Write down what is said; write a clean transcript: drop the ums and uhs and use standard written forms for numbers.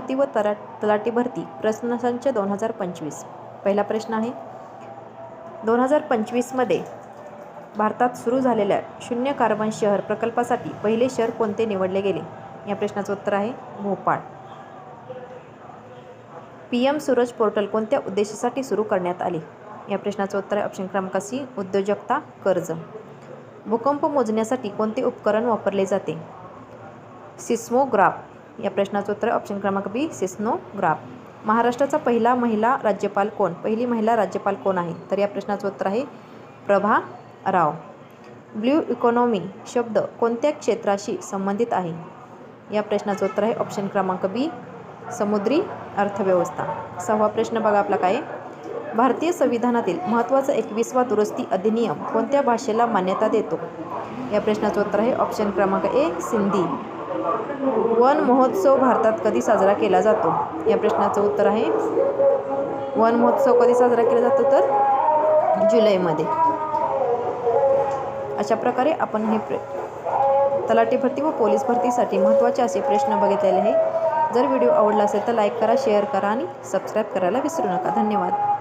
भरती व तलाठी भरती प्रश्नसंच 2025. पहिला प्रश्न आहे, 2025मध्ये भारतात सुरू झालेल्या शून्य कार्बन शहर प्रकल्पासाठी पहिले शहर कोणते निवडले गेले? या प्रश्नाचं उत्तर आहे भोपाळ. PM सूरज पोर्टल कोणत्या उद्देशासाठी सुरू करण्यात आले? या प्रश्नाचं उत्तर आहे ऑप्शन क्रमांक सी, उद्योजकता कर्ज. भूकंप मोजण्यासाठी कोणते उपकरण वापरले जाते? सिस्मोग्राफ. या प्रश्नाचं उत्तर आहे ऑप्शन क्रमांक बी, सिस्मोग्राफ. महाराष्ट्राचा पहिली महिला राज्यपाल कोण आहे? तर या प्रश्नाचं उत्तर आहे प्रभा राव. ब्ल्यू इकॉनॉमी शब्द कोणत्या क्षेत्राशी संबंधित आहे? या प्रश्नाचं उत्तर आहे ऑप्शन क्रमांक बी, समुद्री अर्थव्यवस्था. 6वा प्रश्न बघा आपला काय आहे, भारतीय संविधानातील महत्त्वाचा 21वा दुरुस्ती अधिनियम कोणत्या भाषेला मान्यता देतो? या प्रश्नाचं उत्तर आहे ऑप्शन क्रमांक ए, सिंधी. वन महोत्सव भारतात कधी साजरा केला जातो? या प्रश्नाचं उत्तर आहे वन महोत्सव कधी साजरा केला जातो तर जुलैमध्ये. अशा प्रकारे आपण हे तलाठी भरती व पोलीस भरतीसाठी महत्त्वाचे असे प्रश्न बघितलेले आहे. जर व्हिडिओ आवडला असेल तर लाईक करा, शेअर करा आणि सबस्क्राईब करायला विसरू नका. धन्यवाद.